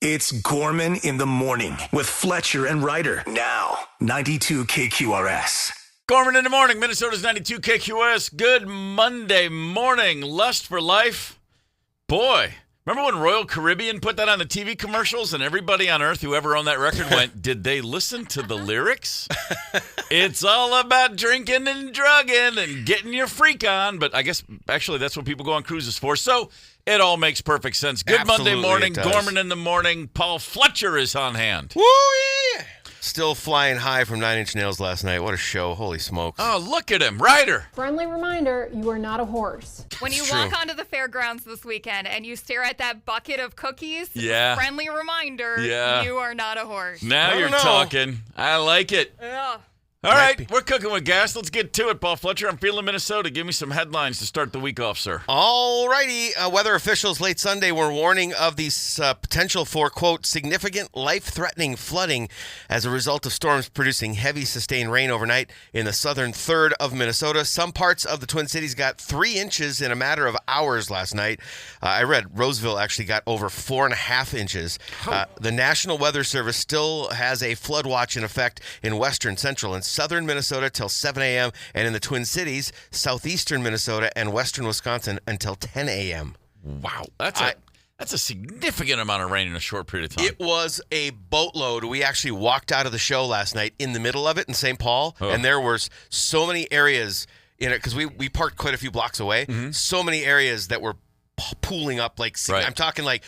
It's Gorman in the morning with Fletcher and Ryder. Now, 92 KQRS. Gorman in the morning, Minnesota's 92 KQRS. Good Monday morning. Lust for Life. Boy, remember when Royal Caribbean put that on the TV commercials and everybody on earth who ever owned that record went, did they listen to the lyrics? It's all about drinking and drugging and getting your freak on. But I guess actually that's what people go on cruises for. So it all makes perfect sense. Good Absolutely, Monday morning, it does. Gorman in the morning. Paul Fletcher is on hand. Woo, yeah. Still flying high from Nine Inch Nails last night. What a show. Holy smokes. Oh, look at him. Ryder. Friendly reminder, you are not a horse. When you walk onto the fairgrounds this weekend and you stare at that bucket of cookies, Yeah. friendly reminder, Yeah. you are not a horse. Now I you're don't know. talking. I like it. Ugh. All right, we're cooking with gas. Let's get to it, Paul Fletcher. I'm feeling Minnesota. Give me some headlines to start the week off, sir. All righty. Weather officials late Sunday were warning of the potential for, quote, significant life-threatening flooding as a result of storms producing heavy sustained rain overnight in the southern third of Minnesota. Some parts of the Twin Cities got 3 inches in a matter of hours last night. I read Roseville actually got over 4.5 inches. The National Weather Service still has a flood watch in effect in western, central, and southern Minnesota till 7 a.m. and in the Twin Cities, southeastern Minnesota, and western Wisconsin until 10 a.m. Wow, that's a significant amount of rain in a short period of time. It was a boatload. We actually walked out of the show last night in the middle of it in St. Paul, and there was so many areas in it, because we parked quite a few blocks away, so many areas that were pooling up. Like, Right. I'm talking like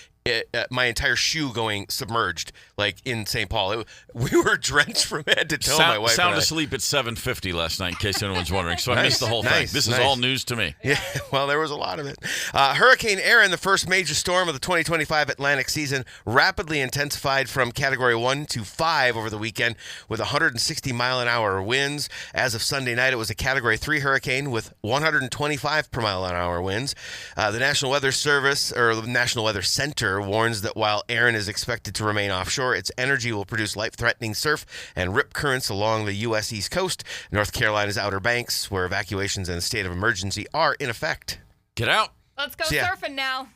my entire shoe going submerged, like in St. Paul. We were drenched from head to toe, my wife Sound and I. asleep at 7:50 last night, in case anyone's wondering. So I missed the whole thing. Nice, This is nice. all news to me. Yeah, well, there was a lot of it. Hurricane Aaron, the first major storm of the 2025 Atlantic season, rapidly intensified from Category 1 to 5 over the weekend with 160-mile-an-hour winds. As of Sunday night, it was a Category 3 hurricane with 125-per-mile-an-hour winds. The National Weather Service, or the National Weather Center, warns that while Aaron is expected to remain offshore, its energy will produce life-threatening surf and rip currents along the U.S. East Coast, North Carolina's Outer Banks, where evacuations and a state of emergency are in effect. Get out. Let's go Yeah. surfing now.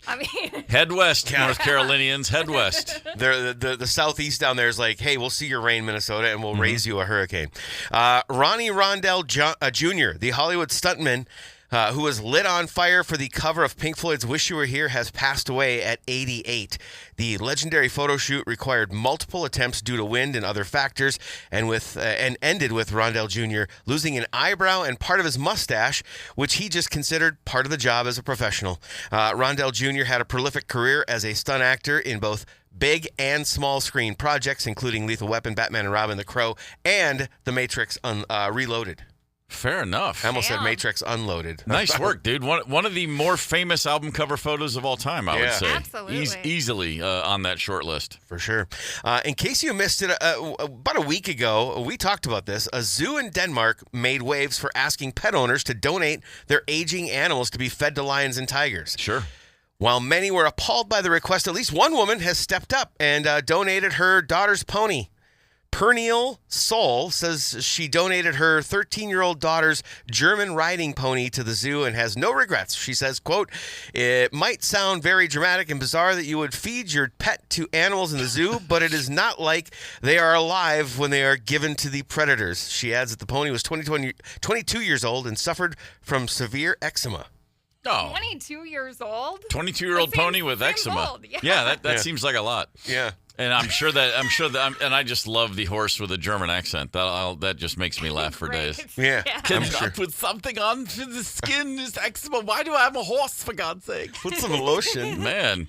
I mean, Head west, North Carolinians. Head west. The southeast down there is like, hey, we'll see your rain, Minnesota, and we'll raise you a hurricane. Ronnie Rondell Jr., the Hollywood stuntman, who was lit on fire for the cover of Pink Floyd's Wish You Were Here, has passed away at 88. The legendary photo shoot required multiple attempts due to wind and other factors, and ended with Rondell Jr. losing an eyebrow and part of his mustache, which he just considered part of the job as a professional. Rondell Jr. had a prolific career as a stunt actor in both big and small screen projects, including Lethal Weapon, Batman and Robin, The Crow, and The Matrix Reloaded. Fair enough. I almost said Damn. Matrix Unloaded. Nice work, dude. One of the more famous album cover photos of all time, I would Yeah. say. Absolutely. Easily on that short list. For sure. In case you missed it, about a week ago, we talked about this. A zoo in Denmark made waves for asking pet owners to donate their aging animals to be fed to lions and tigers. Sure. While many were appalled by the request, at least one woman has stepped up and donated her daughter's pony. Perennial Soul says she donated her 13-year-old daughter's German riding pony to the zoo and has no regrets. She says, quote, "It might sound very dramatic and bizarre that you would feed your pet to animals in the zoo, but it is not like they are alive when they are given to the predators." She adds that the pony was 22 years old and suffered from severe eczema. Oh, 22 years old? 22-year-old That seems- pony with seems eczema. old, yeah. That seems like a lot. Yeah. And I'm sure that, and I just love the horse with a German accent. That just makes me laugh for Great. days. Yeah. Can I'm I sure. put something on for the skin? Is eczema? Why do I have a horse, for God's sake? Put some lotion. Man.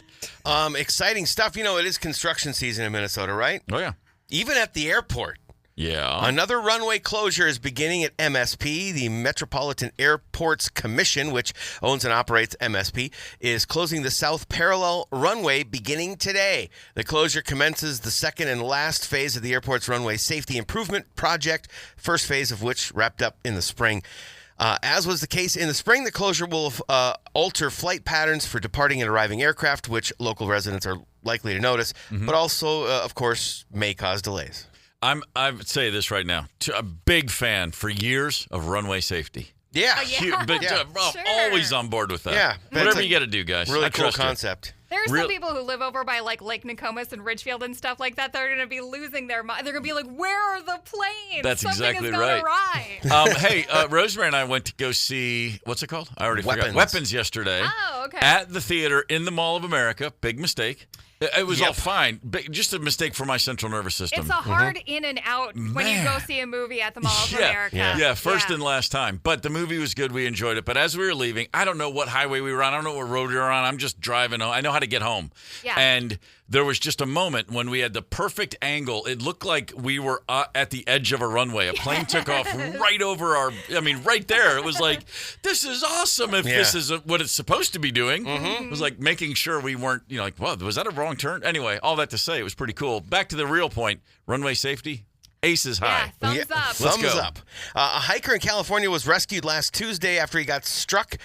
Exciting stuff. You know, it is construction season in Minnesota, right? Oh, yeah. Even at the airport. Yeah. Another runway closure is beginning at MSP. The Metropolitan Airports Commission, which owns and operates MSP, is closing the South Parallel runway beginning today. The closure commences the second and last phase of the airport's runway safety improvement project, first phase of which wrapped up in the spring. As was the case in the spring, the closure will alter flight patterns for departing and arriving aircraft, which local residents are likely to notice, but also, of course, may cause delays. I would say this right now. A big fan for years of runway safety. Yeah. Oh, yeah. But Yeah. Sure. always on board with that. Yeah. Whatever That's you got to do, guys. Really I cool trust you. concept. There are some people who live over by like Lake Nokomis and Ridgefield and stuff like that. They're going to be losing their mind. They're going to be like, "Where are the planes? That's Something exactly is going right. awry." Hey, Rosemary and I went to go see, what's it called? I already forgot. Weapons yesterday. Oh, okay. At the theater in the Mall of America. Big mistake. It was all fine, but just a mistake for my central nervous system. It's a hard in and out when you go see a movie at the Mall of America. Yeah, first and last time. But the movie was good. We enjoyed it. But as we were leaving, I don't know what highway we were on. I don't know what road we were on. I'm just driving home. I know how to get home. Yeah. And there was just a moment when we had the perfect angle. It looked like we were at the edge of a runway. A plane took off right over right there. It was like, this is awesome if this is what it's supposed to be doing. It was like making sure we weren't, like, whoa, was that a wrong turn? Anyway, all that to say, it was pretty cool. Back to the real point, runway safety. Aces high. Thumbs up. Thumbs up. A hiker in California was rescued last Tuesday after he got stuck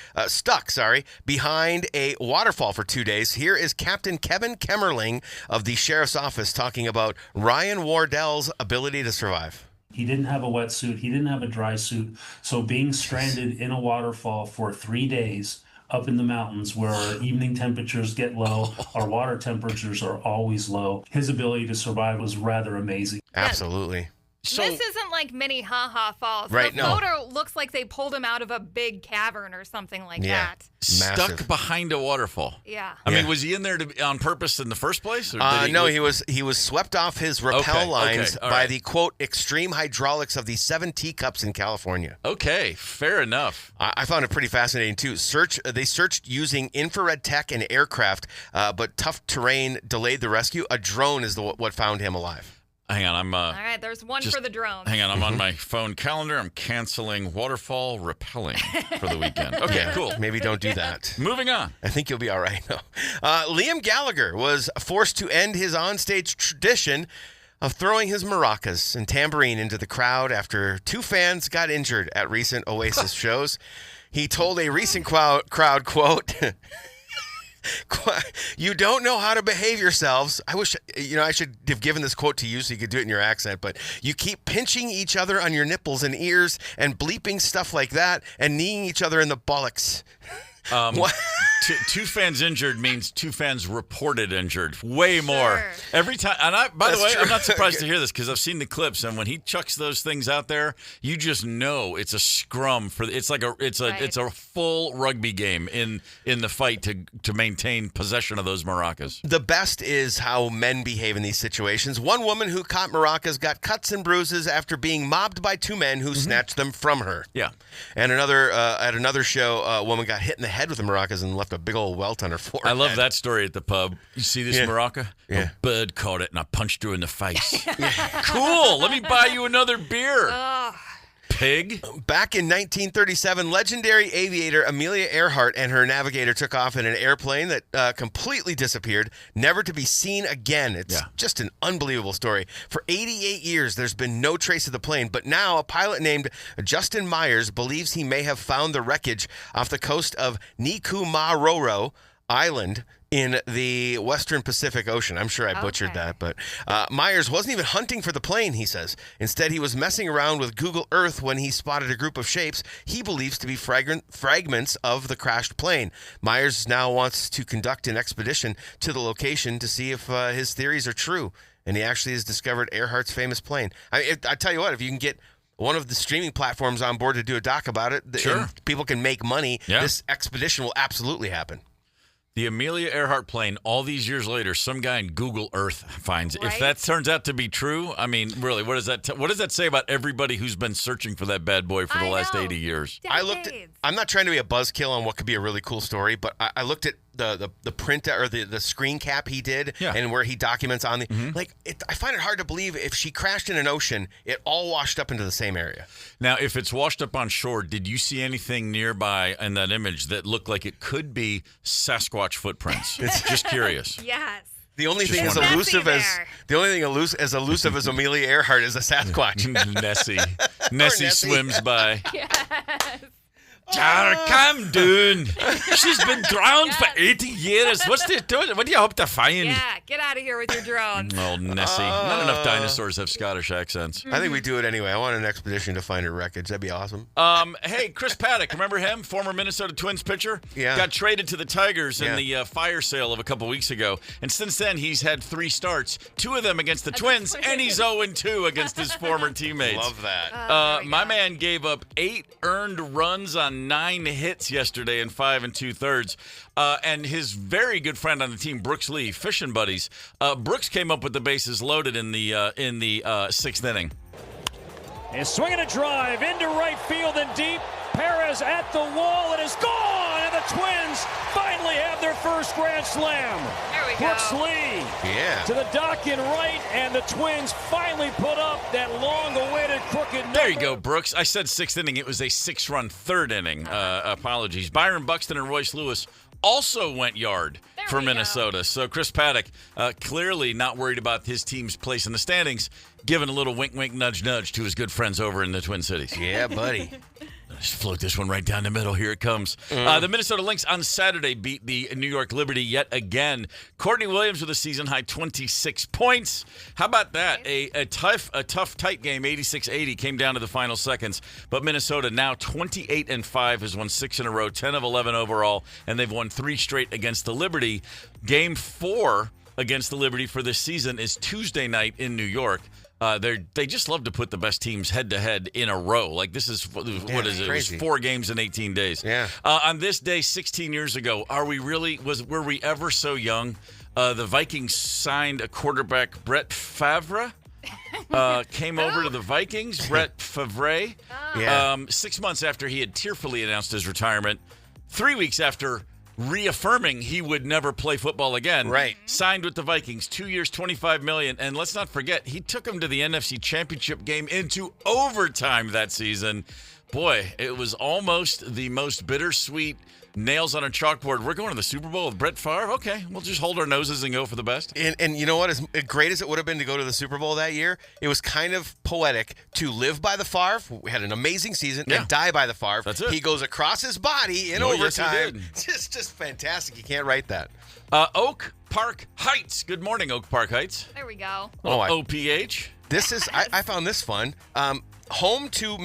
behind a waterfall for 2 days. Here is Captain Kevin Kemmerling of the Sheriff's Office talking about Ryan Wardell's ability to survive. He didn't have a wetsuit. He didn't have a dry suit. So being stranded in a waterfall for 3 days up in the mountains where our evening temperatures get low, our water temperatures are always low, his ability to survive was rather amazing. Absolutely. So, this isn't like mini Ha-Ha Falls. Right, the photo looks like they pulled him out of a big cavern or something like that. Stuck behind a waterfall. Yeah. I mean, was he in there on purpose in the first place? Or No, he was swept off his rappel lines by the, quote, extreme hydraulics of the 7 teacups in California. Okay, fair enough. I found it pretty fascinating, too. They searched using infrared tech and aircraft, but tough terrain delayed the rescue. A drone is what found him alive. Hang on, all right, there's one for the drones. Hang on, I'm on my phone calendar. I'm canceling waterfall rappelling for the weekend. Okay, cool. Maybe don't do that. Moving on. I think you'll be all right. No. Liam Gallagher was forced to end his onstage tradition of throwing his maracas and tambourine into the crowd after 2 fans got injured at recent Oasis shows. He told a recent crowd, quote, "You don't know how to behave yourselves." I wish, I should have given this quote to you so you could do it in your accent, but you keep pinching each other on your nipples and ears and bleeping stuff like that and kneeing each other in the bollocks. What? 2 fans injured means 2 fans reported injured. Way more. Every time. And by the way, I'm not surprised to hear this because I've seen the clips. And when he chucks those things out there, you just know it's a scrum for. It's like it's a full rugby game in the fight to maintain possession of those maracas. The best is how men behave in these situations. One woman who caught maracas got cuts and bruises after being mobbed by 2 men who snatched them from her. Yeah. And at another show, a woman got hit in the head with the maracas and left a big old welt on her forehead. I love that story at the pub. You see this maraca? Yeah. A bird caught it and I punched her in the face. Cool. Let me buy you another beer. Pig. Back in 1937, legendary aviator Amelia Earhart and her navigator took off in an airplane that completely disappeared, never to be seen again. It's just an unbelievable story. For 88 years, there's been no trace of the plane, but now a pilot named Justin Myers believes he may have found the wreckage off the coast of Nikumaroro Island in the Western Pacific Ocean. I'm sure I butchered that, but Myers wasn't even hunting for the plane, he says. Instead, he was messing around with Google Earth when he spotted a group of shapes he believes to be fragments of the crashed plane. Myers now wants to conduct an expedition to the location to see if his theories are true, and he actually has discovered Earhart's famous plane. I tell you what, if you can get one of the streaming platforms on board to do a doc about it, and people can make money, this expedition will absolutely happen. The Amelia Earhart plane, all these years later, some guy in Google Earth finds it. Right? If that turns out to be true, I mean, really, what does that say about everybody who's been searching for that bad boy for the last 80 years? I'm not trying to be a buzzkill on what could be a really cool story, but I looked at the print or the screen cap he did and where he documents on the I find it hard to believe if she crashed in an ocean, it all washed up into the same area. Now, if it's washed up on shore, did you see anything nearby in that image that looked like it could be Sasquatch footprints? It's just curious. Yes. The only thing as elusive as Amelia Earhart is a Sasquatch. Nessie swims by. Yes. Calm down. She's been drowned for 80 years. What do you hope to find? Yeah, get out of here with your drones. Oh, Nessie. Not enough dinosaurs have Scottish accents. I think we do it anyway. I want an expedition to find her wreckage. That'd be awesome. Hey, Chris Paddock, remember him? Former Minnesota Twins pitcher? Yeah. Got traded to the Tigers in the fire sale of a couple weeks ago. And since then, he's had 3 starts, 2 of them against the Twins, and he's 0-2 against his former teammates. Love that. My man gave up 8 earned runs on 9 hits yesterday in 5 2/3. And his very good friend on the team, Brooks Lee, fishing buddies. Brooks came up with the bases loaded in the 6th inning. And swinging a drive into right field and deep. Perez at the wall. It is gone, and the Twins finally have their first grand slam. There we Brooks go. Lee Yeah. to the dock in right, and the Twins finally put up that long-awaited crooked number. There you go, Brooks. I said 6th inning. It was a 6-run 3rd inning. Apologies. Byron Buxton and Royce Lewis also went yard There for we go. Minnesota. So Chris Paddock clearly not worried about his team's place in the standings, giving a little wink, wink, nudge, nudge to his good friends over in the Twin Cities. Yeah, buddy. Just float this one right down the middle. Here it comes. The Minnesota Lynx on Saturday beat the New York Liberty yet again. Courtney Williams with a season-high 26 points. How about that? A tough, tight game, 86-80, came down to the final seconds. But Minnesota now 28-5, has won 6 in a row, 10 of 11 overall, and they've won 3 straight against the Liberty. Game 4 against the Liberty for this season is Tuesday night in New York. They just love to put the best teams head-to-head in a row. Like, this is, what is it? It was 4 games in 18 days. Yeah. On this day, 16 years ago, were we ever so young? The Vikings signed a quarterback, Brett Favre. Came over to the Vikings, Brett Favre. Yeah. 6 months after he had tearfully announced his retirement. 3 weeks after reaffirming he would never play football again. Right. Signed with the Vikings, 2 years, $25 million. And let's not forget, he took them to the NFC Championship game into overtime that season. Boy, it was almost the most bittersweet nails on a chalkboard. We're going to the Super Bowl with Brett Favre? Okay, we'll just hold our noses and go for the best. And you know what? As great as it would have been to go to the Super Bowl that year, it was kind of poetic to live by the Favre. We had an amazing season and die by the Favre. That's it. He goes across his body in Yes, he overtime. did. Just fantastic. You can't write that. Oak Park Heights. Good morning, Oak Park Heights. There we go. OPH. This is I found this fun. Home to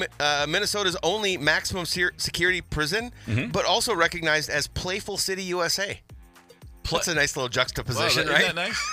Minnesota's only maximum security prison, but also recognized as Playful City, USA. That's a nice little juxtaposition, Wow, right? Isn't that nice?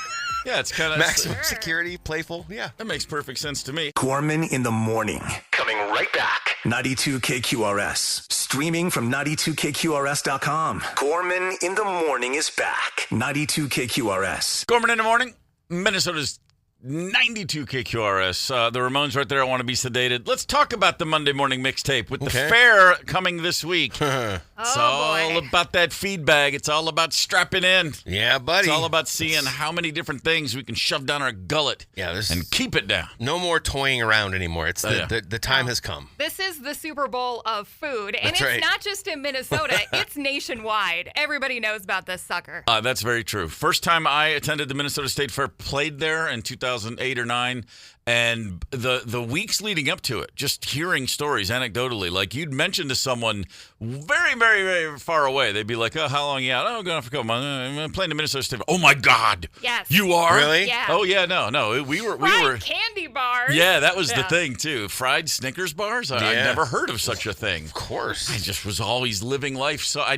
Yeah, it's kind of Maximum security, playful. Yeah. That makes perfect sense to me. Gorman in the morning. Coming right back. 92 KQRS. Streaming from 92KQRS.com. Gorman in the morning is back. 92 KQRS. Gorman in the morning. Minnesota's 92 KQRS. The Ramones right there. I want to be sedated. Let's talk about the Monday morning mixtape with the fair coming this week. It's all about that feed bag. It's all about strapping in. Yeah, buddy. It's all about seeing how many different things we can shove down our gullet and keep it down. No more toying around anymore. It's the time has come. This is the Super Bowl of food, and That's it's right. not just in Minnesota. It's nationwide. Everybody knows about this sucker. That's very true. First time I attended the Minnesota State Fair, played there in 2008 or 9. And the weeks leading up to it, just hearing stories anecdotally, like you'd mention to someone very, very, very far away, they'd be like, "Oh, how long? Yeah, I'm going for a couple months. I'm playing the Minnesota State. Oh my God, Yes. you are Really? Yeah. Oh yeah, no, we were candy bars. Yeah, that was the Yeah. thing too. Fried Snickers bars. I'd never heard of such a thing. Of course. I just was always living life. So I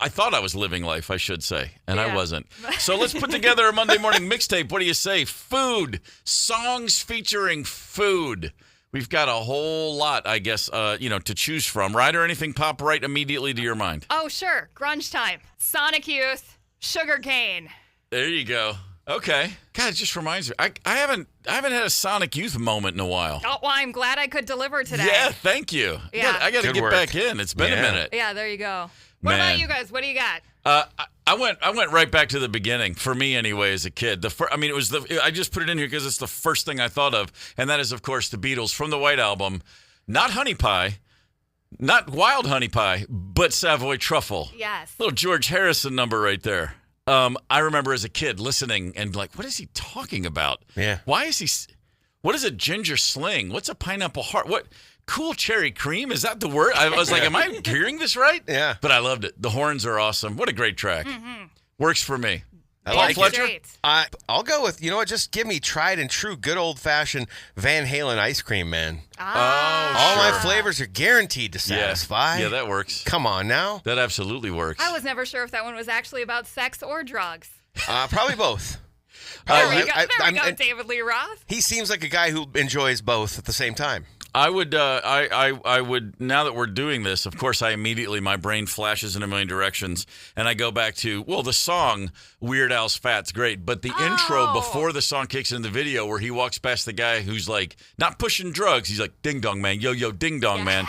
thought I was living life, I should say. And I wasn't. So let's put together a Monday morning mixtape. What do you say? Food. Songs featuring food. We've got a whole lot, I guess, to choose from. Ryder, anything pop right immediately to your mind? Oh, sure. Grunge time. Sonic Youth. Sugarcane. There you go. Okay. God, it just reminds me. I haven't had a Sonic Youth moment in a while. Oh, well, I'm glad I could deliver today. Yeah, thank you. Yeah. I got to Good get work. back in. It's been a minute. Yeah, there you go. What Man. about you guys? What do you got? I went right back to the beginning for me anyway as a kid. I just put it in here because it's the first thing I thought of, and that is of course the Beatles from the White Album, not Honey Pie, not Wild Honey Pie, but Savoy Truffle. Yes. Little George Harrison number right there. I remember as a kid listening and like, what is he talking about? Yeah. Why is he What is a ginger sling? What's a pineapple heart? What? Cool cherry cream? Is that the word? I was like, am I hearing this right? Yeah. But I loved it. The horns are awesome. What a great track. Works for me. I like Fletcher? it. I'll go with, just give me tried and true good old-fashioned Van Halen ice cream, man. All my flavors are guaranteed to satisfy. Yeah, that works. Come on now. That absolutely works. I was never sure if that one was actually about sex or drugs. Probably both. There we go, David Lee Roth. He seems like a guy who enjoys both at the same time. I would, I would. Now that we're doing this, of course, my brain flashes in a million directions, and I go back to the song "Weird Al's Fat's" great, but the intro before the song kicks into the video, where he walks past the guy who's like not pushing drugs, he's like "Ding dong man, yo yo, ding dong man."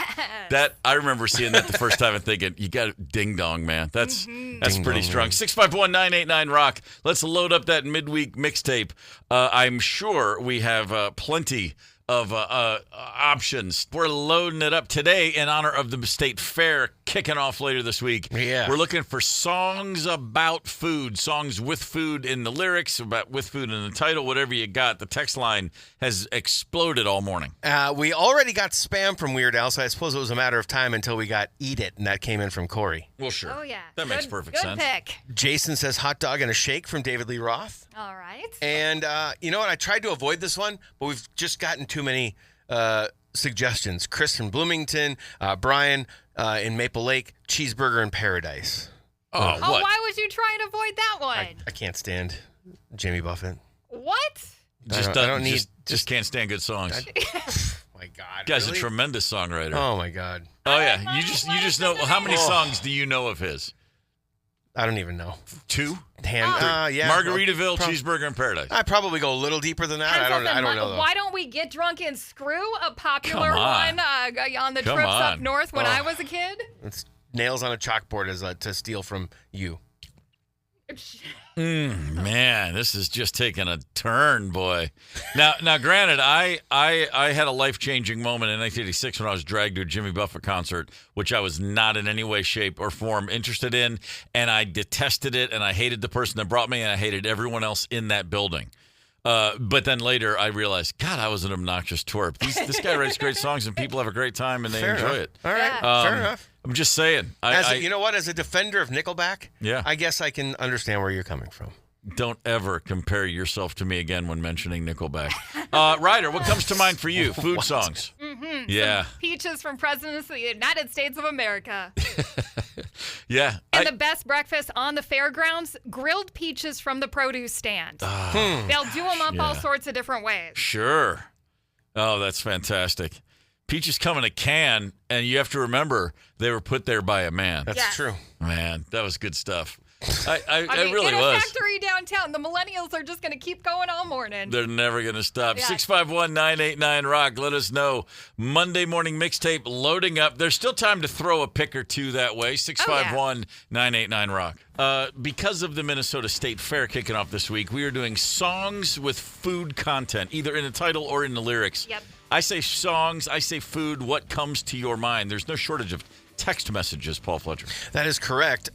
That I remember seeing that the first time and thinking, "You got it, ding dong man." That's pretty strong. 651-989 Rock. Let's load up that midweek mixtape. I'm sure we have plenty of options. We're loading it up today in honor of the State Fair kicking off later this week. Yeah. We're looking for songs about food, songs with food in the lyrics, with food in the title, whatever you got. The text line has exploded all morning. We already got spam from Weird Al, so I suppose it was a matter of time until we got Eat It, and that came in from Corey. Well, sure. Oh, yeah. That makes perfect sense. Good pick. Jason says hot dog and a shake from David Lee Roth. All right. And you know what? I tried to avoid this one, but we've just gotten too many suggestions. Chris from Bloomington, Brian in Maple Lake, cheeseburger in paradise. Oh, what? Why would you try and avoid that one? I can't stand Jimmy Buffett. What? Just can't stand good songs. My God, Guy's really? a tremendous songwriter. Oh my God. Oh yeah, you just know how many songs do you know of his? I don't even know. 2? Yeah. Margaritaville, cheeseburger in paradise. I probably go a little deeper than that. I don't know. Though. Why don't we get drunk and screw a popular Come on. one on the trips up north when I was a kid? It's nails on a chalkboard as to steal from you. Man, this is just taking a turn, boy. Now, granted, I had a life-changing moment in 1986 when I was dragged to a Jimmy Buffett concert, which I was not in any way, shape, or form interested in, and I detested it, and I hated the person that brought me, and I hated everyone else in that building. But then later, I realized, God, I was an obnoxious twerp. This guy writes great songs, and people have a great time, and they enjoy it. All right, fair enough. I'm just saying. You know what? As a defender of Nickelback, I guess I can understand where you're coming from. Don't ever compare yourself to me again when mentioning Nickelback. Ryder, what comes to mind for you? Food songs. Mm-hmm. Yeah. Some peaches from Presidents of the United States of America. Yeah. And the best breakfast on the fairgrounds, grilled peaches from the produce stand. They'll do them up all sorts of different ways. Sure. Oh, that's fantastic. Peaches come in a can, and you have to remember they were put there by a man. That's true. Man, that was good stuff. I in really a was. factory downtown, the millennials are just going to keep going all morning. They're never going to stop. Yeah. 651-989 Rock. Let us know. Monday morning mixtape loading up. There's still time to throw a pick or two that way. 651-989 Rock. Because of the Minnesota State Fair kicking off this week, we are doing songs with food content, either in the title or in the lyrics. Yep. I say songs, I say food. What comes to your mind? There's no shortage of text messages, Paul Fletcher. That is correct.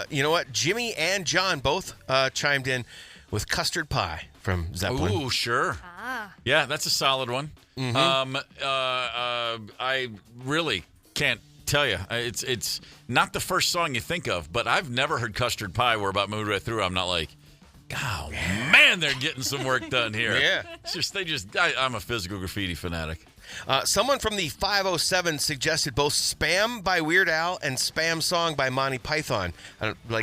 You know what? Jimmy and John both chimed in with custard pie from Zeppelin. Ooh, sure. Yeah, that's a solid one. Mm-hmm. I really can't tell you. It's not the first song you think of, but I've never heard Custard Pie where about midway through I'm not like, oh, man, they're getting some work done here. Yeah. It's just, I'm a physical graffiti fanatic. Someone from the 507 suggested both Spam by Weird Al and Spam Song by Monty Python.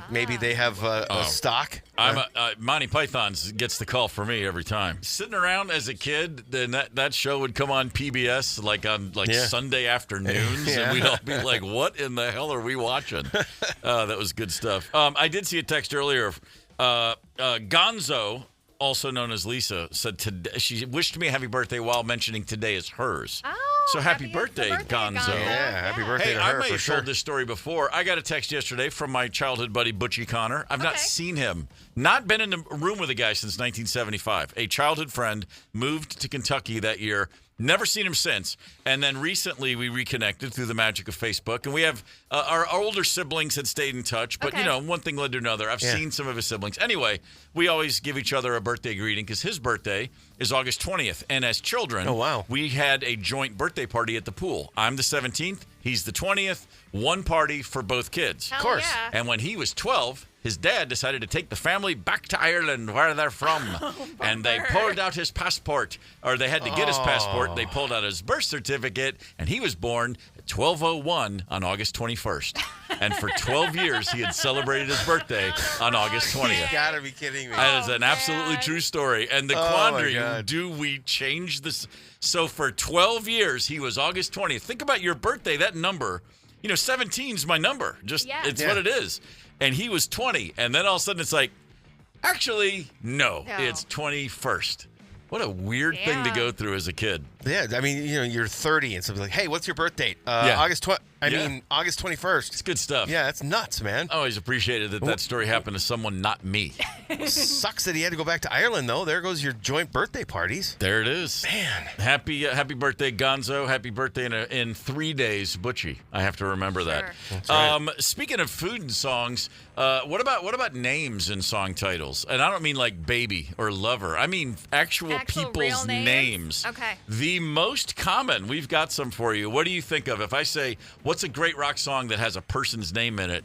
Maybe they have a stock. Monty Python gets the call for me every time. Sitting around as a kid, then that show would come on PBS on Sunday afternoons, and we'd all be like, what in the hell are we watching? That was good stuff. I did see a text earlier. Gonzo, also known as Lisa, said today she wished me a happy birthday while mentioning today is hers. Oh, so happy birthday, Gonzo. Yeah, happy birthday to I her may for have sure. told this story before. I got a text yesterday from my childhood buddy, Butchie Connor. I've not seen him. Not been in a room with a guy since 1975. A childhood friend moved to Kentucky that year, Never seen him since. And then recently we reconnected through the magic of Facebook. And we have our older siblings had stayed in touch. But, one thing led to another. I've seen some of his siblings. Anyway, we always give each other a birthday greeting because his birthday is August 20th. And as children, we had a joint birthday party at the pool. I'm the 17th. He's the 20th. One party for both kids. Hell, of course. Yeah. And when he was 12, his dad decided to take the family back to Ireland, where they're from. And they pulled out his passport, or they had to get his passport. They pulled out his birth certificate, and he was born at 12:01 on August 21st. And for 12 years, he had celebrated his birthday on August 20th. You gotta be kidding me. That is an absolutely true story. And the quandary, do we change this? So for 12 years, he was August 20th. Think about your birthday, that number. 17's my number. It's what it is. And he was 20. And then all of a sudden it's like, actually, no. It's 21st. What a weird thing to go through as a kid. Yeah, I mean, you're 30 and something's like, hey, what's your birth date? August 21st. It's good stuff. Yeah, that's nuts, man. I always appreciated that story happened to someone, not me. Sucks that he had to go back to Ireland, though. There goes your joint birthday parties. There it is. Man. Happy birthday, Gonzo. Happy birthday in 3 days, Butchie. I have to remember that. That's right. Speaking of food and songs, what about names and song titles? And I don't mean like baby or lover. I mean actual people's real names. Okay. The most common, we've got some for you. What do you think of? If I say, what's a great rock song that has a person's name in it?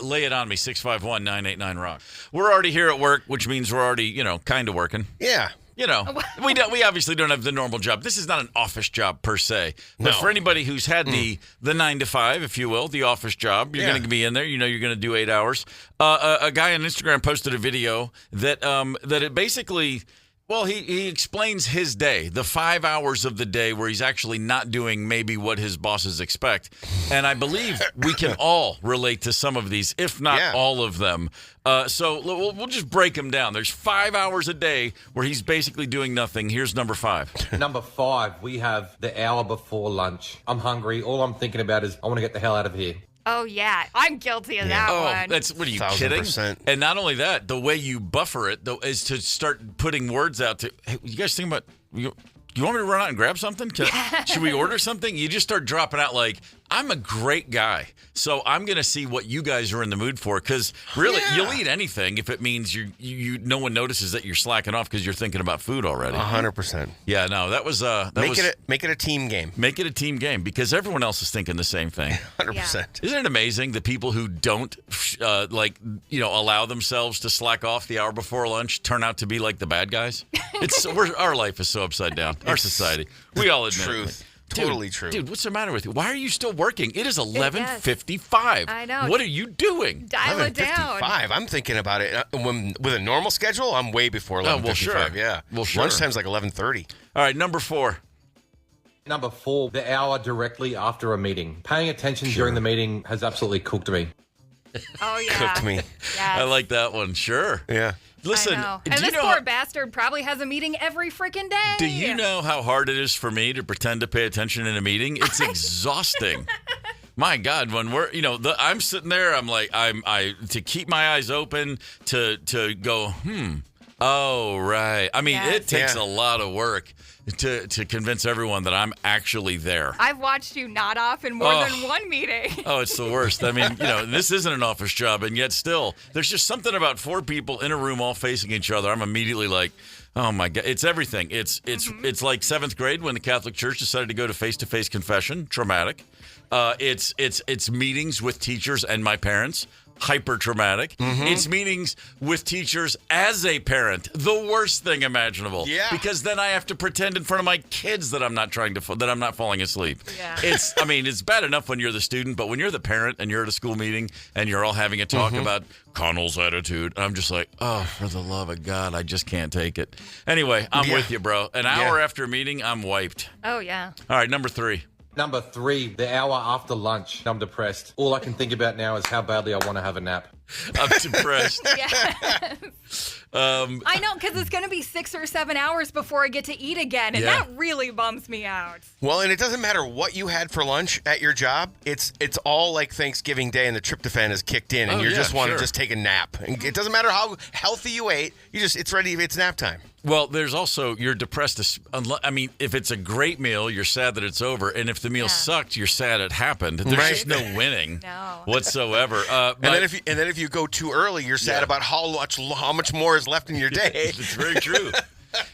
Lay it on me, 651-989-ROCK. We're already here at work, which means we're already, kind of working. Yeah. We obviously don't have the normal job. This is not an office job per se. But for anybody who's had the 9 to 5, if you will, the office job, you're going to be in there. You're going to do 8 hours. A guy on Instagram posted a video that it basically... Well, he explains his day, the 5 hours of the day where he's actually not doing maybe what his bosses expect. And I believe we can all relate to some of these, if not all of them. So we'll just break them down. There's 5 hours a day where he's basically doing nothing. Here's number 5. Number 5, we have the hour before lunch. I'm hungry. All I'm thinking about is I want to get the hell out of here. Oh, yeah. I'm guilty of that one. What are you kidding? 1,000%. And not only that, the way you buffer it is to start putting words out to, hey, you guys think about, you want me to run out and grab something? Should we order something? You just start dropping out like, I'm a great guy, so I'm going to see what you guys are in the mood for. Because really, you'll eat anything if it means no one notices that you're slacking off because you're thinking about food already. 100%. Yeah, no, that was make it a team game. Make it a team game because everyone else is thinking the same thing. 100%. Isn't it amazing the people who don't allow themselves to slack off the hour before lunch turn out to be like the bad guys? Our life is so upside down. Our society. We all admit truth. it. Totally true. Dude, what's the matter with you? Why are you still working? It is 11:55. I know. What are you doing? Dial it down. 11:55. I'm thinking about it. With a normal schedule, I'm way before 11:55. Well, sure. Yeah. Well, sure. Lunchtime's like 11:30. All right, number 4. Number 4, the hour directly after a meeting. Paying attention during the meeting has absolutely cooked me. Oh, yeah. Cooked me. Yes. I like that one. Sure. Yeah. Listen, I know. do And you this know poor bastard probably has a meeting every freaking day. Do you know how hard it is for me to pretend to pay attention in a meeting? It's exhausting. My God, when we're, I'm sitting there, I'm like, I to keep my eyes open, to go, oh, right. I mean, it takes a lot of work to convince everyone that I'm actually there. I've watched you nod off in more than one meeting. Oh, it's the worst. I mean, this isn't an office job, and yet still, there's just something about 4 people in a room all facing each other. I'm immediately like, oh my God, it's everything. It's like 7th grade when the Catholic Church decided to go to face-to-face confession. Traumatic. It's meetings with teachers and my parents. Hyper traumatic. It's meetings with teachers as a parent. The worst thing imaginable. Yeah. Because then I have to pretend in front of my kids that I'm not that I'm not falling asleep. Yeah. It's bad enough when you're the student, but when you're the parent and you're at a school meeting and you're all having a talk about Connell's attitude, I'm just like, oh, for the love of God, I just can't take it. Anyway, I'm with you, bro. An hour after a meeting, I'm wiped. Oh, yeah. All right, number 3. Number 3, the hour after lunch. I'm depressed. All I can think about now is how badly I want to have a nap. I'm depressed. Yeah. I know, because it's going to be 6 or 7 hours before I get to eat again, and that really bums me out. Well, and it doesn't matter what you had for lunch at your job. It's all like Thanksgiving Day, and the tryptophan has kicked in, and you just want to just take a nap. And it doesn't matter how healthy you ate. It's ready. It's nap time. Well, there's also, you're depressed. I mean, if it's a great meal, you're sad that it's over. And if the meal sucked, you're sad it happened. There's just no winning whatsoever. And then if you go too early, you're sad about how much more is left in your day. It's very true.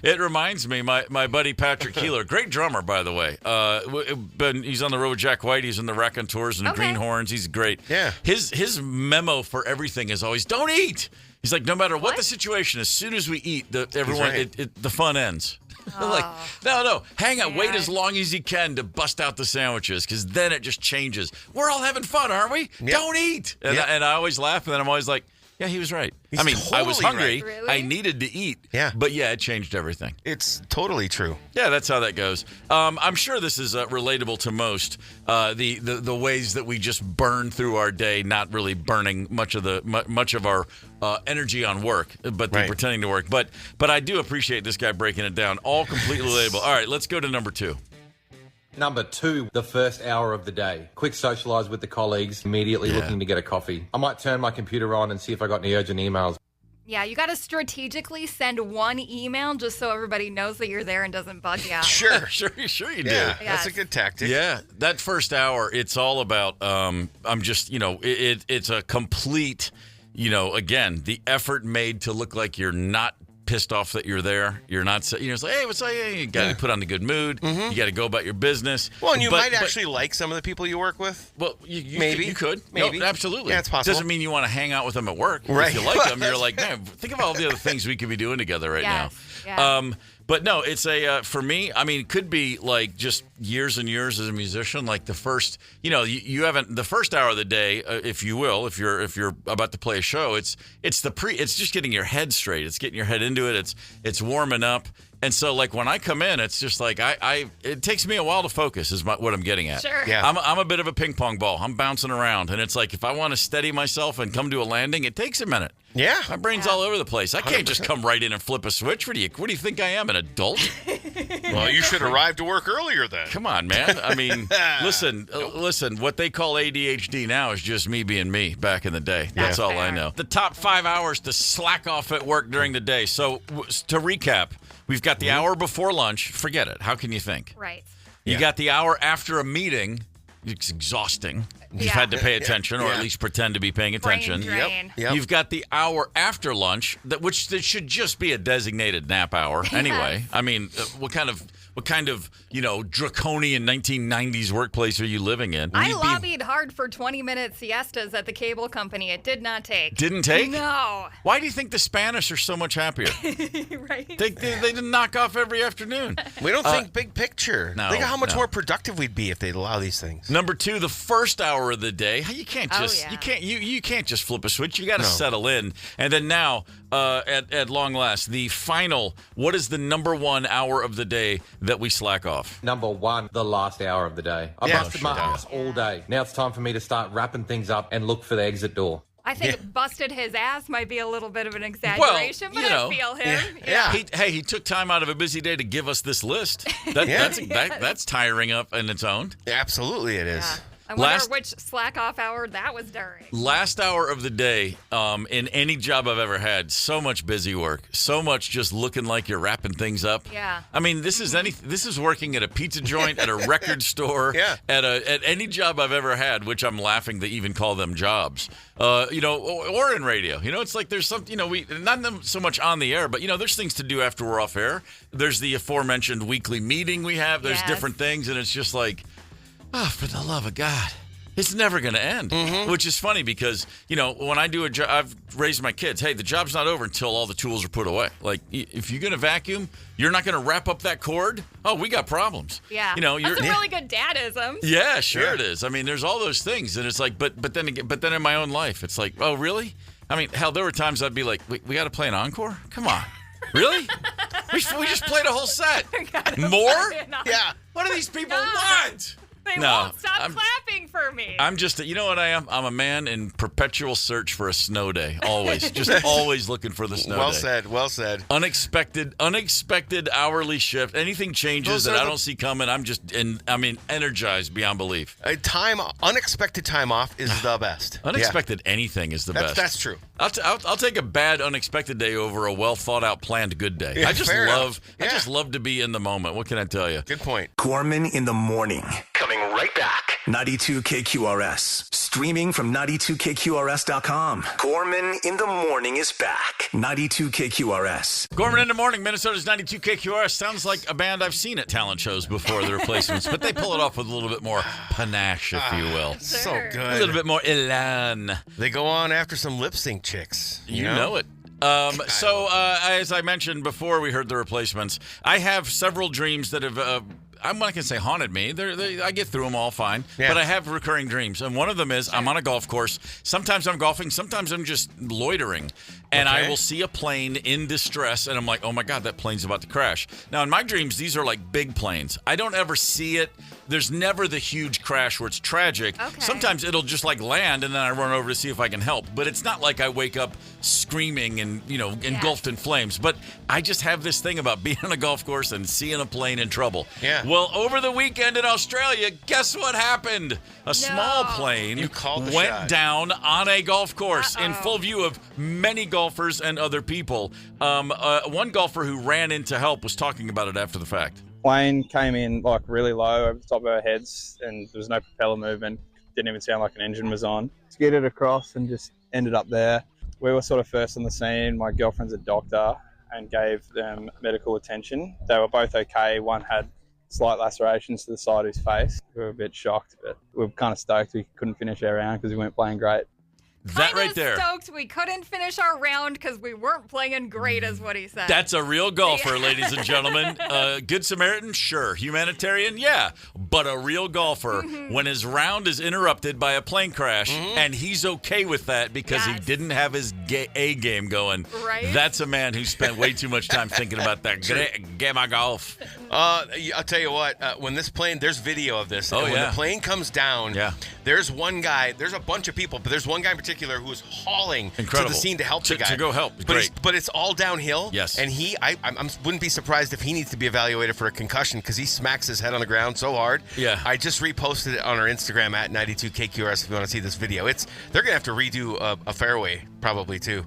It reminds me, my buddy Patrick Keeler, great drummer, by the way. But he's on the road with Jack White. He's in the Raconteurs and Greenhorns. He's great. Yeah. His memo for everything is always, don't eat. He's like, no matter what the situation, as soon as we eat, the fun ends. Like, no, hang on, wait as long as you can to bust out the sandwiches, because then it just changes. We're all having fun, aren't we? Yep. Don't eat. And I always laugh, and then I'm always like, yeah, he was right. I was hungry. Right. Really? I needed to eat. Yeah. But it changed everything. It's totally true. Yeah, that's how that goes. I'm sure this is relatable to most. The ways that we just burn through our day, not really burning much of our energy on work, but pretending to work. But I do appreciate this guy breaking it down. All completely relatable. All right, let's go to number 2. Number 2, the first hour of the day. Quick socialise with the colleagues, immediately looking to get a coffee. I might turn my computer on and see if I got any urgent emails. Yeah, you got to strategically send one email just so everybody knows that you're there and doesn't bug you out. Sure you do. Yeah, that's a good tactic. Yeah, that first hour, it's all about, it's a complete, again, the effort made to look like you're not pissed off that you're there. You're not, it's like, hey, what's up? You got to put on a good mood. Mm-hmm. You got to go about your business. Well, and you might actually like some of the people you work with. Well, you could. Maybe. No, absolutely. Yeah, it's possible. Doesn't mean you want to hang out with them at work. Right. If you like them, you're like, man, think of all the other things we could be doing together right now. Yeah. But no, it's for me, I mean, it could be like just years and years as a musician. Like the first, you haven't, the first hour of the day, if you will, if you're about to play a show, it's just getting your head straight. It's getting your head into it. It's warming up. And so, like, when I come in, it's just like it takes me a while to focus is what I'm getting at. Sure. Yeah. I'm a bit of a ping pong ball. I'm bouncing around. And it's like, if I want to steady myself and come to a landing, it takes a minute. Yeah. My brain's all over the place. I can't just come right in and flip a switch. What do you think I am, an adult? Well, you should arrive to work earlier then. Come on, man. I mean, listen, what they call ADHD now is just me being me back in the day. That's all I know. The top 5 hours to slack off at work during the day. So to recap, we've got the hour before lunch. Forget it. How can you think? Right. You got the hour after a meeting. It's exhausting. You've had to pay attention, or at least pretend to be paying attention. Brain drain. Yep. You've got the hour after lunch, which should just be a designated nap hour anyway. I mean, what kind of draconian 1990s workplace are you living in? I lobbied hard for 20-minute siestas at the cable company. It did not take. Didn't take? No. Why do you think the Spanish are so much happier? Right. They didn't knock off every afternoon. We don't think big picture. No, think of how much more productive we'd be if they'd allow these things. Number 2, the first hour of the day. You can't just you can't just flip a switch. You got to settle in. And then now, at long last, the final. What is the number 1 hour of the day that we slack off? Number 1, the last hour of the day. I busted my ass all day. Now it's time for me to start wrapping things up and look for the exit door. I think busted his ass might be a little bit of an exaggeration, but I feel him. Yeah. He took time out of a busy day to give us this list. That's tiring up in its own. Absolutely, it is. Yeah. I wonder which slack-off hour that was during. Last hour of the day, in any job I've ever had, so much busy work, so much just looking like you're wrapping things up. Yeah. I mean, this is working at a pizza joint, at a record store, at any job I've ever had, which I'm laughing to even call them jobs. Or in radio. It's like there's some, we not so much on the air, but there's things to do after we're off air. There's the aforementioned weekly meeting we have. There's different things, and it's just like, oh, for the love of God. It's never going to end, which is funny because, when I do a job, I've raised my kids. Hey, the job's not over until all the tools are put away. Like, if you're going to vacuum, you're not going to wrap up that cord. Oh, we got problems. Yeah. That's a really good dadism. Yeah, sure it is. I mean, there's all those things. And it's like, but then in my own life, it's like, oh, really? I mean, hell, there were times I'd be like, we got to play an encore? Come on. Really? we just played a whole set. More? Yeah. What do these people want? They won't stop clapping for me. I'm just, you know what I am? I'm a man in perpetual search for a snow day. Always. Just always looking for the snow day. Well said. Unexpected hourly shift. Anything changes that I don't see coming, I'm just, energized beyond belief. Unexpected time off is the best. Unexpected anything is the best. That's true. I'll take a bad unexpected day over a well thought out planned good day. Yeah, I just love to be in the moment. What can I tell you? Good point. Gorman in the morning. Coming right back. 92 KQRS. Streaming from 92KQRS.com. Gorman in the morning is back. 92 KQRS. Gorman in the morning, Minnesota's 92 KQRS. Sounds like a band I've seen at talent shows before, the Replacements, but they pull it off with a little bit more panache, if you will. So good. A little bit more elan. They go on after some lip sync chicks. You know it. As I mentioned before we heard the Replacements, I have several dreams that have, I'm not going to say haunted me. I get through them all fine. Yeah. But I have recurring dreams. And one of them is I'm on a golf course. Sometimes I'm golfing. Sometimes I'm just loitering. And I will see a plane in distress. And I'm like, oh, my God, that plane's about to crash. Now, in my dreams, these are like big planes. I don't ever see it. There's never the huge crash where it's tragic. Okay. Sometimes it'll just like land and then I run over to see if I can help. But it's not like I wake up screaming and, engulfed in flames. But I just have this thing about being on a golf course and seeing a plane in trouble. Yeah. Well, over the weekend in Australia, guess what happened? A small plane went down on a golf course in full view of many golfers and other people. One golfer who ran in to help was talking about it after the fact. Plane came in like really low over the top of our heads and there was no propeller movement. Didn't even sound like an engine was on. Skidded across and just ended up there. We were sort of first on the scene. My girlfriend's a doctor and gave them medical attention. They were both okay. One had slight lacerations to the side of his face. We were a bit shocked, but we were kind of stoked we couldn't finish our round because we weren't playing great. That right there. Stoked we couldn't finish our round because we weren't playing great, is what he said. That's a real golfer, ladies and gentlemen. Good Samaritan, sure. Humanitarian, yeah. But a real golfer, when his round is interrupted by a plane crash, and he's okay with that because he didn't have his A game going. Right. That's a man who spent way too much time thinking about that game of golf. I'll tell you what, when this plane, there's video of this. When the plane comes down, there's one guy, there's a bunch of people, but there's one guy in particular who is hauling to the scene to help the guy. To go help. But it's all downhill. Yes. And I wouldn't be surprised if he needs to be evaluated for a concussion because he smacks his head on the ground so hard. Yeah. I just reposted it on our Instagram at 92KQRS if you want to see this video. They're going to have to redo a fairway probably too.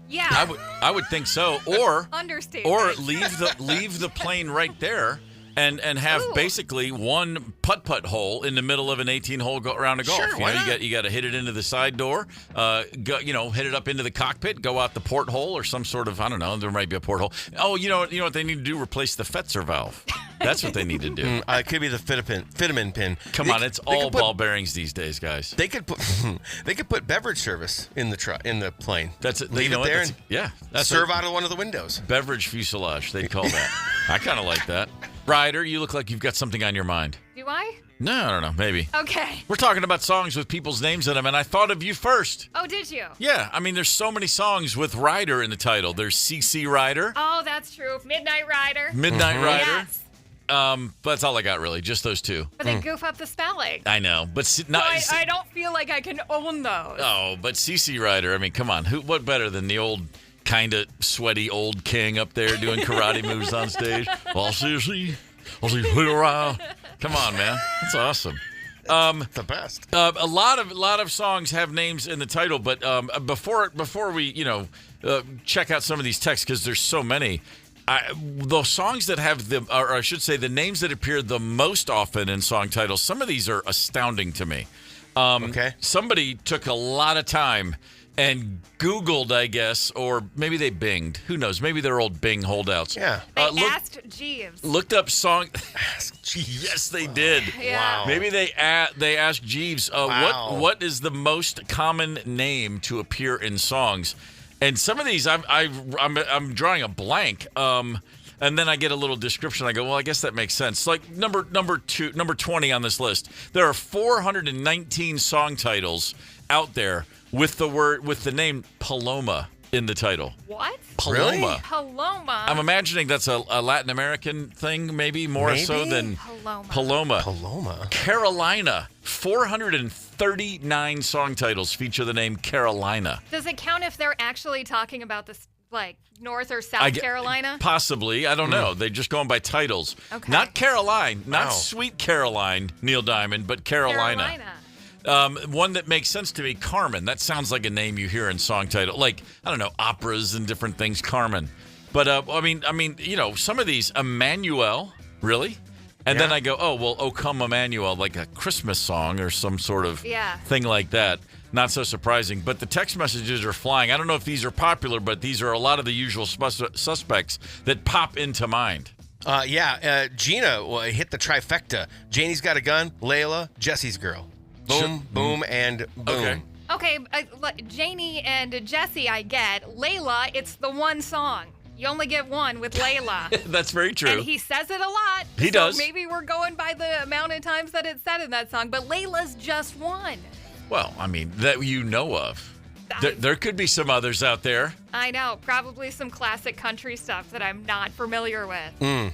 Yeah. I would think so. Or leave the plane right there. And have basically one putt hole in the middle of an 18-hole round of golf. Sure, you got to hit it into the side door, hit it up into the cockpit, go out the porthole or some sort of, I don't know, there might be a porthole. Oh, you know what they need to do? Replace the Fetzer valve. That's what they need to do. It could be the Fitterman pin. Come on, it's all ball bearings these days, guys. They could put beverage service in the plane. That's it. Leave it there and serve out of one of the windows. Beverage fuselage, they'd call that. I kind of like that. Ryder, you look like you've got something on your mind. Do I? No, I don't know. Maybe. Okay. We're talking about songs with people's names in them, and I thought of you first. Oh, did you? Yeah. I mean, there's so many songs with Ryder in the title. There's CC Ryder. Oh, that's true. Midnight Rider. Midnight Rider. Yes. But that's all I got, really. Just those two. But they goof up the spelling. I know. But I don't feel like I can own those. Oh, but CC Ryder, I mean, come on. What better than the old kind of sweaty old king up there doing karate moves on stage? Well, CC. Come on, man. That's awesome. The best. A lot of songs have names in the title, but before we check out some of these texts because there's so many. The songs that have the names that appear the most often in song titles. Some of these are astounding to me. Okay. Somebody took a lot of time and Googled, I guess, or maybe they binged. Who knows? Maybe they're old Bing holdouts. Yeah. They asked Jeeves. Looked up song. Asked Jeeves. Yes, they did. Yeah. Wow. Maybe they asked Jeeves, what is the most common name to appear in songs? And some of these, I'm drawing a blank. And then I get a little description. I go, well, I guess that makes sense. Like number 20 on this list. There are 419 song titles out there with the name Paloma in the title. What? Paloma. Really? Paloma. I'm imagining that's a Latin American thing, maybe more so than Paloma. Paloma. Carolina. 439 song titles feature the name Carolina. Does it count if they're actually talking about this, like North or South Carolina? Possibly. I don't know. They're just going by titles. Okay. Not Caroline. Not Sweet Caroline, Neil Diamond, but Carolina. One that makes sense to me, Carmen. That sounds like a name you hear in song title. Like, I don't know, operas and different things, Carmen. But, I mean, you know, some of these, Emmanuel, really? And then I go, oh, well, O Come Emmanuel, like a Christmas song or some sort of thing like that. Not so surprising. But the text messages are flying. I don't know if these are popular, but these are a lot of the usual suspects that pop into mind. Gina hit the trifecta. Janie's Got a Gun, Layla, Jesse's Girl. Boom, boom, and boom. Okay, Janie and Jesse, I get. Layla, it's the one song. You only get one with Layla. That's very true. And he says it a lot. He does. Maybe we're going by the amount of times that it's said in that song, but Layla's just one. Well, I mean, that you know of. There could be some others out there. I know. Probably some classic country stuff that I'm not familiar with. So,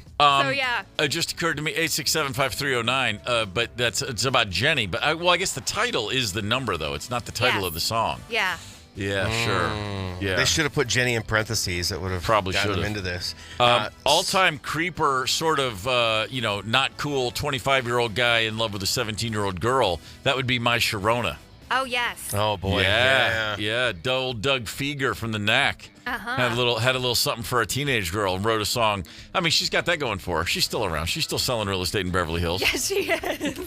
yeah. It just occurred to me, 867-5309, but it's about Jenny. But, I guess the title is the number, though. It's not the title of the song. Yeah. Yeah, sure. Yeah. They should have put Jenny in parentheses. That would have probably got should them have into this. All-time creeper, sort of, not cool 25-year-old guy in love with a 17-year-old girl. That would be My Sharona. Oh, yes. Oh, boy. Yeah. Old Doug Feger from the Knack. Had a little something for a teenage girl and wrote a song. I mean, she's got that going for her. She's still around. She's still selling real estate in Beverly Hills. Yes, she is.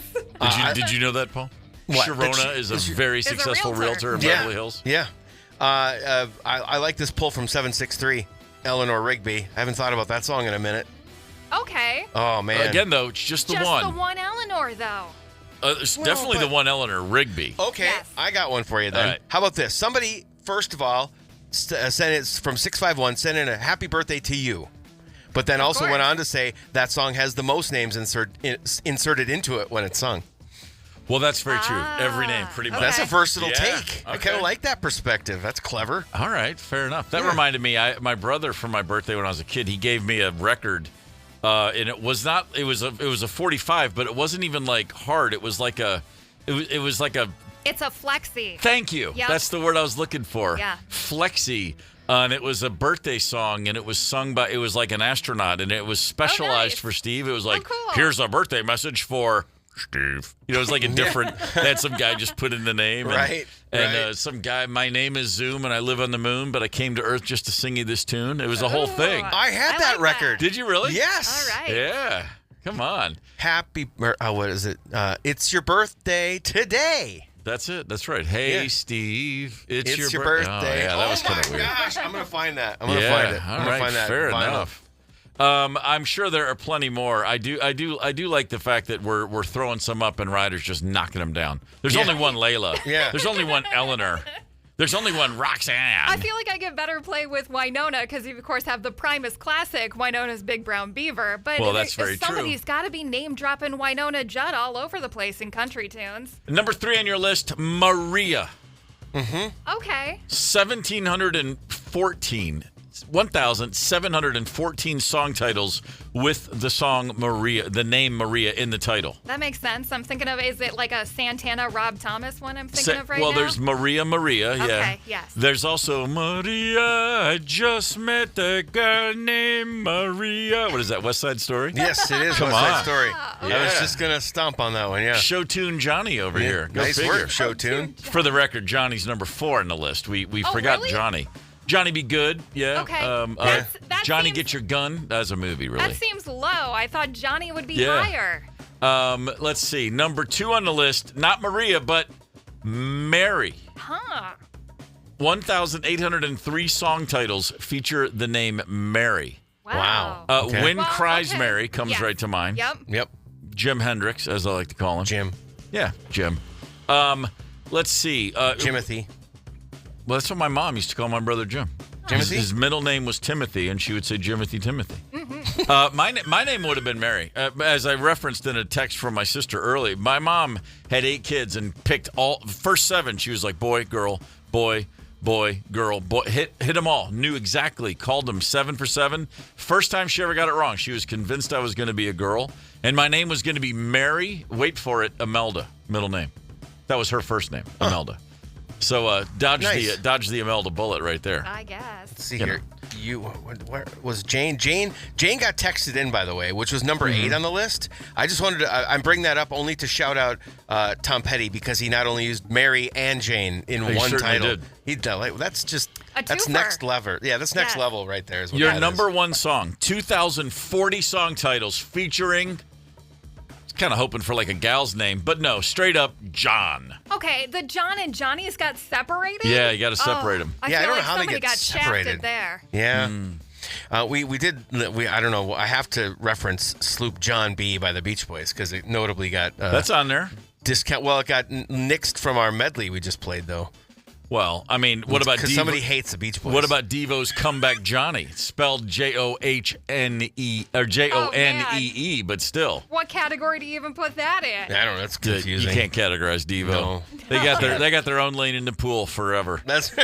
Did you know that, Paul? What? Sharona is a very successful realtor in Beverly Hills. Yeah. I like this pull from 763, Eleanor Rigby. I haven't thought about that song in a minute. Okay. Oh, man. Again, though, it's just the one. Just the one Eleanor, though. It's definitely the one Eleanor Rigby. Okay, Yes. I got one for you then. Right. How about this? Somebody, first of all, sent it from 651, sent in a happy birthday to you. But then also went on to say that song has the most names inserted into it when it's sung. Well, that's very true. Every name, pretty much. That's a versatile take. Okay. I kind of like that perspective. That's clever. All right, fair enough. That reminded me, my brother, for my birthday when I was a kid, he gave me a record. And it was not. It was a 45, but it wasn't even like hard. It was like a. It was like a. It's a flexi. Thank you. Yep. That's the word I was looking for. Yeah. Flexi. And it was a birthday song, and it was sung by. It was like an astronaut, and it was specialized for Steve. It was like, cool. Here's a birthday message for Steve. You know, it was like a different. They had some guy just put in the name, and some guy. My name is Zoom, and I live on the moon, but I came to Earth just to sing you this tune. It was a whole thing. I had that like record. that. Did you really? Yes. All right. Yeah. Come on. What is it? It's your birthday today. That's it. That's right. Hey, Steve, it's your birthday. Oh, yeah, that was kind of weird. Gosh, I'm gonna find that. I'm gonna find it. All right, fair enough. I'm sure there are plenty more. I do like the fact that we're throwing some up and Ryder's just knocking them down. There's only one Layla. Yeah. There's only one Eleanor. There's only one Roxanne. I feel like I get better play with Winona because you, of course, have the Primus classic, Winona's Big Brown Beaver. But that's very true. Somebody's got to be name-dropping Winona Judd all over the place in country tunes. Number 3 on your list, Maria. Okay. 1,714 song titles with the song Maria, the name Maria in the title. That makes sense. I'm thinking of, is it like a Santana Rob Thomas one I'm thinking of right now? Well, there's Maria, yeah. Okay, yes. There's also Maria, I just met a girl named Maria. What is that, West Side Story? Yes, it is Come West Side on. Story. Yeah. I was just going to stomp on that one, yeah. Show Tune Johnny over here. Go nice figure. work, Show Tune. For the record, Johnny's number 4 on the list. We forgot really? Johnny. Johnny Be Good, yeah. Okay. That Johnny seems- Get Your Gun. That's a movie, really. That seems low. I thought Johnny would be higher. Let's see. Number 2 on the list, not Maria, but Mary. Huh. 1,803 song titles feature the name Mary. Wow. Okay. When Well, Cries okay. Mary comes Yes. right to mind. Yep. Jim Hendrix, as I like to call him. Jim. Yeah, Jim. Let's see. Jimothy. Well, that's what my mom used to call my brother Jim. Timothy? His middle name was Timothy, and she would say Timothy. My name would have been Mary. As I referenced in a text from my sister early, my mom had 8 kids and picked all first 7. She was like boy, girl, boy, boy, girl, boy, hit them all. Knew exactly. Called them 7 for 7. First time she ever got it wrong. She was convinced I was going to be a girl, and my name was going to be Mary. Wait for it, Imelda, middle name. That was her first name, Imelda. So dodge the Imelda bullet right there. I guess. Let's see here. Where was Jane? Jane got texted in, by the way, which was number 8 on the list. I just wanted to. I'm bringing that up only to shout out Tom Petty because he not only used Mary and Jane in one title. Did. He did. That's twofer. next level. Yeah, that's next level right there. Is what Your that number is. one song, 2040 song titles featuring. Kind of hoping for like a gal's name, but no, straight up John. Okay, the John and Johnny's got separated? Yeah, you got to separate them. I Yeah, I feel don't like know how they somebody get got separated. shafted there. Yeah. We did. I don't know. I have to reference Sloop John B by the Beach Boys because it notably got That's on there. discount. Well, it got nixed from our medley we just played though. Well, I mean, what about because somebody hates the Beach Boys? What about Devo's Comeback Johnny? Spelled Johne or Jonee, but still. What category do you even put that in? I don't know. It's confusing. You can't categorize Devo. No. They got their own lane in the pool forever. That's.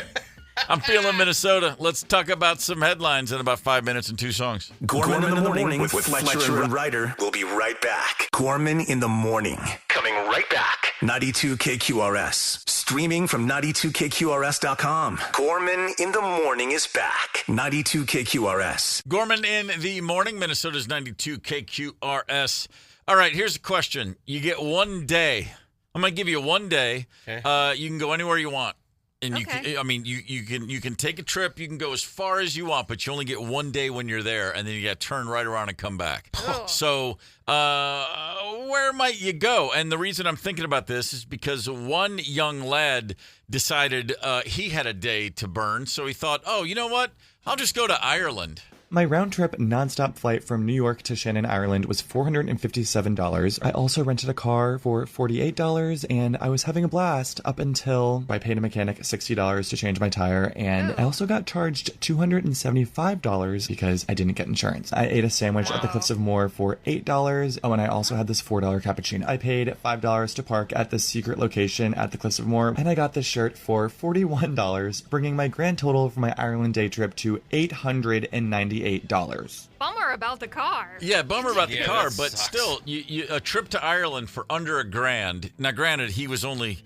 I'm feeling Minnesota. Let's talk about some headlines in about 5 minutes and 2 songs. Gorman in the morning with Fletcher and Ryder. We'll be right back. Gorman in the morning. Coming right back. 92 KQRS. Streaming from 92KQRS.com. Gorman in the morning is back. 92 KQRS. Gorman in the morning, Minnesota's 92 KQRS. All right, here's a question. You get 1 day. I'm going to give you 1 day. Okay. You can go anywhere you want. And you can take a trip. You can go as far as you want, but you only get 1 day when you're there, and then you got to turn right around and come back. Oh. So where might you go? And the reason I'm thinking about this is because one young lad decided he had a day to burn, so he thought, oh, you know what? I'll just go to Ireland. My round-trip nonstop flight from New York to Shannon, Ireland was $457. I also rented a car for $48, and I was having a blast up until I paid a mechanic $60 to change my tire, and I also got charged $275 because I didn't get insurance. I ate a sandwich at the Cliffs of Moher for $8. Oh, and I also had this $4 cappuccino. I paid $5 to park at the secret location at the Cliffs of Moher, and I got this shirt for $41, bringing my grand total for my Ireland day trip to $898. Bummer about the car. Yeah, bummer about the car, but sucks. still, a trip to Ireland for under $1,000. Now, granted, he was only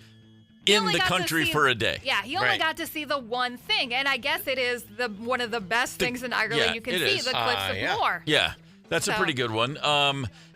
in the country for a day. Yeah, he only got to see the one thing, and I guess it is one of the best things in Ireland you can see, the Cliffs of Moher. Yeah, that's a pretty good one.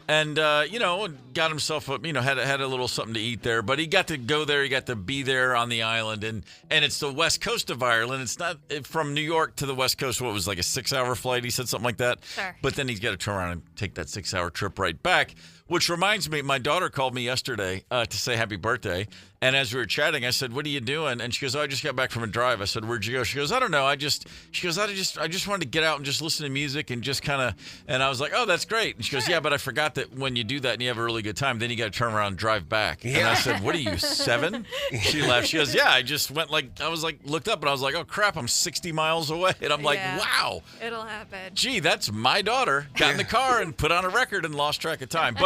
And got himself up, had a little something to eat there. But he got to go there. He got to be there on the island, and it's the west coast of Ireland. It's not from New York to the west coast. What was like a 6-hour flight? He said something like that. Sure. But then he's got to turn around and take that 6-hour trip right back. Which reminds me, my daughter called me yesterday to say happy birthday. And as we were chatting, I said, "What are you doing?" And she goes, "Oh, I just got back from a drive." I said, "Where'd you go?" She goes, "I don't know. I just wanted to get out and just listen to music and just kind of." And I was like, "Oh, that's great." And she goes, "Yeah, but I forgot that when you do that and you have a really good time, then you got to turn around and drive back." Yeah. And I said, "What are you, 7?" She laughed. She goes, "Yeah, I just went looked up and I was like, oh crap, I'm 60 miles away." And I'm like, "Wow, it'll happen." Gee, that's my daughter. Got in the car and put on a record and lost track of time,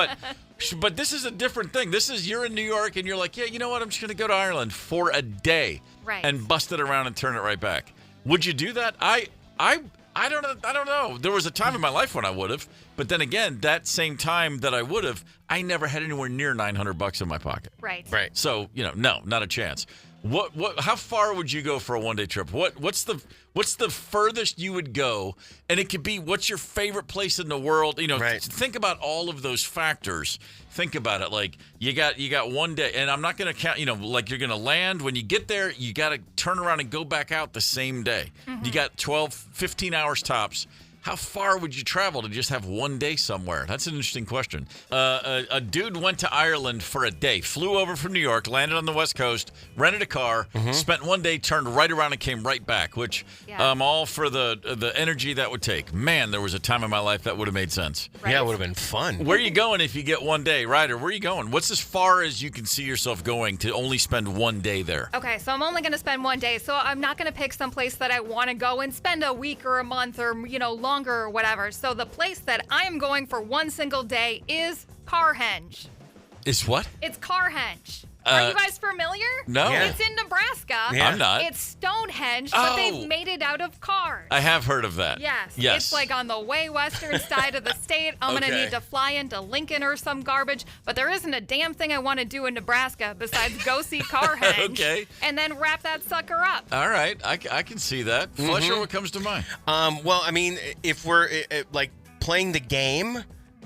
But this is a different thing. This is you're in New York and you're like, yeah, you know what? I'm just going to go to Ireland for a day and bust it around and turn it right back. Would you do that? I don't know. There was a time in my life when I would have, but then again, that same time that I would have, I never had anywhere near $900 in my pocket. Right. So no, not a chance. What? How far would you go for a one-day trip? What's the furthest you would go? And it could be what's your favorite place in the world? Think about all of those factors. Think about it. Like you got 1 day, and I'm not going to count. Like you're going to land when you get there. You got to turn around and go back out the same day. Mm-hmm. You got 12, 15 hours tops. How far would you travel to just have 1 day somewhere? That's an interesting question. A dude went to Ireland for a day, flew over from New York, landed on the West Coast, rented a car, spent 1 day, turned right around and came right back, which I'm all for the energy that would take. Man, there was a time in my life that would have made sense. Right. Yeah, it would have been fun. Where are you going if you get 1 day? Ryder, where are you going? What's as far as you can see yourself going to only spend 1 day there? Okay, so I'm only going to spend 1 day, so I'm not going to pick some place that I want to go and spend a week or a month or, longer or whatever. So the place that I'm going for one single day is Carhenge. Is what? It's Carhenge. Are you guys familiar? No. Yeah. It's in Nebraska. Yeah. I'm not. It's Stonehenge, but they've made it out of cars. I have heard of that. Yes. Yes. It's like on the way western side of the state. I'm going to need to fly into Lincoln or some garbage. But there isn't a damn thing I want to do in Nebraska besides go see Carhenge. Okay. And then wrap that sucker up. All right. I can see that. Fletcher, what comes to mind? Well, I mean, if we're like playing the game,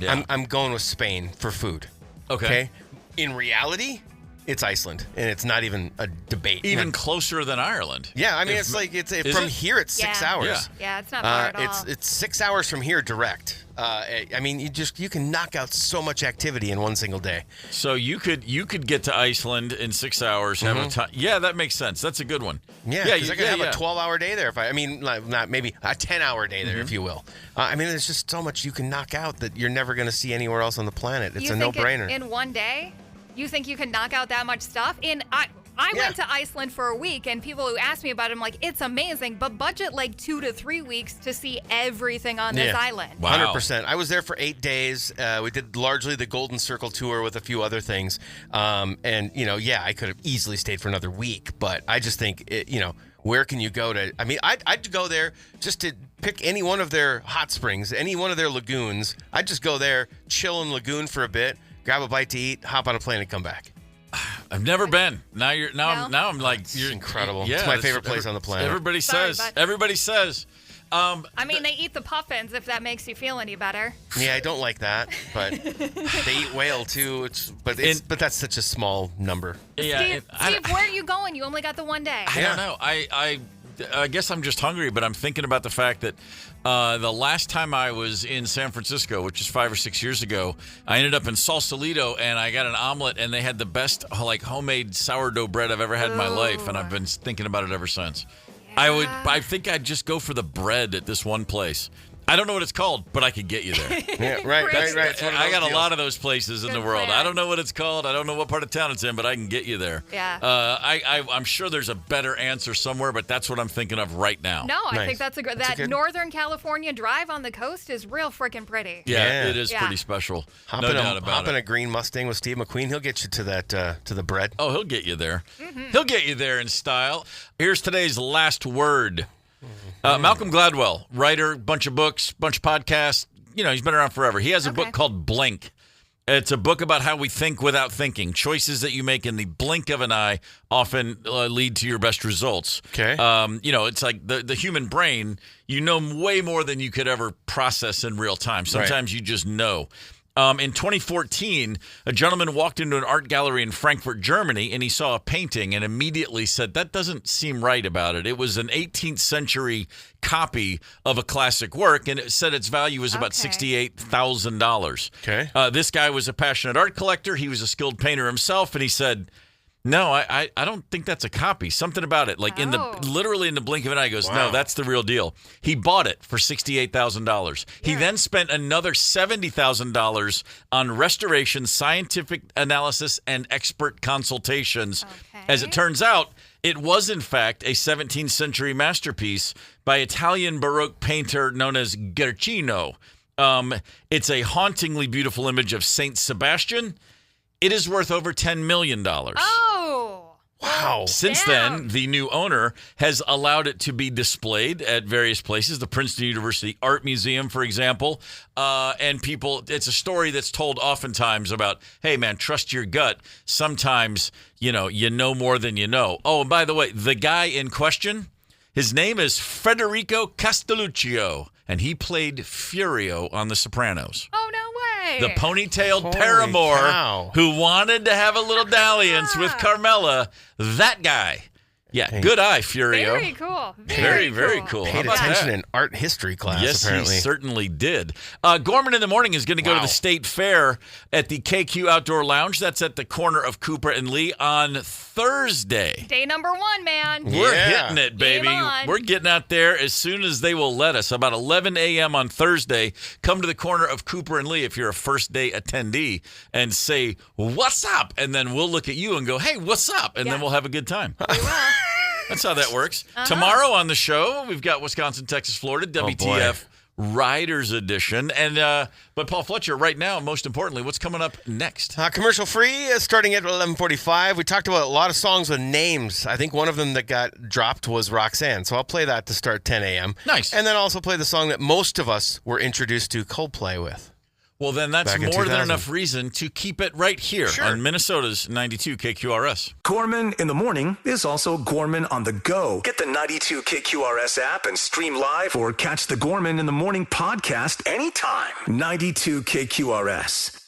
I'm going with Spain for food. Okay. In reality, it's Iceland, and it's not even a debate. Even closer than Ireland. Yeah, I mean, it's from here. It's 6 hours. Yeah, it's not far at all. It's 6 hours from here direct. I mean, you can knock out so much activity in one single day. So you could get to Iceland in 6 hours. Have a time. Yeah, that makes sense. That's a good one. Yeah, because I could have a 12-hour day there. Not maybe a 10-hour day there, if you will. I mean, there's just so much you can knock out that you're never going to see anywhere else on the planet. It's a no-brainer. In one day, you think you can knock out that much stuff? I went to Iceland for a week, and people who asked me about it, I'm like, it's amazing, but budget like 2 to 3 weeks to see everything on this island. Wow. 100%. I was there for 8 days. We did largely the Golden Circle tour with a few other things. And, I could have easily stayed for another week, but I just think, where can you go to? I mean, I'd go there just to pick any one of their hot springs, any one of their lagoons. I'd just go there, chill in lagoon for a bit, grab a bite to eat, hop on a plane, and come back. I've never been. I'm like, you're incredible. Yeah, it's my favorite place on the planet. Everybody says. I mean, they eat the puffins, if that makes you feel any better. Yeah, I don't like that, but they eat whale too. But that's such a small number. Yeah, Steve, where are you going? You only got the one day. I don't know. I guess I'm just hungry, but I'm thinking about the fact that the last time I was in San Francisco, which is 5 or 6 years ago, I ended up in Sausalito, and I got an omelet, and they had the best homemade sourdough bread I've ever had in my life, and I've been thinking about it ever since. Yeah. I think I'd just go for the bread at this one place. I don't know what it's called, but I could get you there. Yeah, right. I got a lot of those places in the world. Plan. I don't know what it's called. I don't know what part of town it's in, but I can get you there. Yeah. I'm sure there's a better answer somewhere, but that's what I'm thinking of right now. No, I think that's a good. Northern California drive on the coast is real freaking pretty. Yeah, it is pretty special. Hop no doubt about it. Hop in a green Mustang with Steve McQueen. He'll get you to that to the bread. Oh, he'll get you there. He'll get you there in style. Here's today's last word. Malcolm Gladwell, writer, bunch of books, bunch of podcasts. He's been around forever. He has a book called Blink. It's a book about how we think without thinking. Choices that you make in the blink of an eye often lead to your best results. Okay. It's like the human brain, way more than you could ever process in real time. Sometimes you just know. In 2014, a gentleman walked into an art gallery in Frankfurt, Germany, and he saw a painting and immediately said, that doesn't seem right about it. It was an 18th century copy of a classic work, and it said its value was about $68,000. Okay. This guy was a passionate art collector. He was a skilled painter himself, and he said, no, I don't think that's a copy. Something about it. Like literally in the blink of an eye, he goes, no, that's the real deal. He bought it for $68,000. He then spent another $70,000 on restoration, scientific analysis, and expert consultations. Okay. As it turns out, it was in fact a 17th century masterpiece by Italian Baroque painter known as Guercino. It's a hauntingly beautiful image of Saint Sebastian. It is worth over $10 million. Oh. Wow. Since then, the new owner has allowed it to be displayed at various places, the Princeton University Art Museum, for example. And it's a story that's told oftentimes about, hey, man, trust your gut. Sometimes, you know more than you know. Oh, and by the way, the guy in question, his name is Federico Castelluccio, and he played Furio on The Sopranos. Oh, no way. The ponytailed paramour who wanted to have a little dalliance with Carmela. That guy. Yeah, good eye, Furio. Very cool. Very cool. Paid attention in art history class, yes, apparently. He certainly did. Gorman in the Morning is going to go to the State Fair at the KQ Outdoor Lounge. That's at the corner of Cooper and Lee on Thursday. Day number 1, man. We're hitting it, baby. We're getting out there as soon as they will let us. About 11 a.m. on Thursday, come to the corner of Cooper and Lee if you're a first-day attendee and say, what's up? And then we'll look at you and go, hey, what's up? And then we'll have a good time. We will. That's how that works. Tomorrow on the show, we've got Wisconsin, Texas, Florida, WTF Riders Edition. And but Paul Fletcher, right now, most importantly, what's coming up next? Commercial free, starting at 11:45. We talked about a lot of songs with names. I think one of them that got dropped was Roxanne, so I'll play that to start 10 a.m. Nice. And then also play the song that most of us were introduced to Coldplay with. Well, then that's Back in more than 2000. enough reason to keep it right here on Minnesota's 92 KQRS. Gorman in the morning is also Gorman on the go. Get the 92 KQRS app and stream live or catch the Gorman in the morning podcast anytime. 92 KQRS.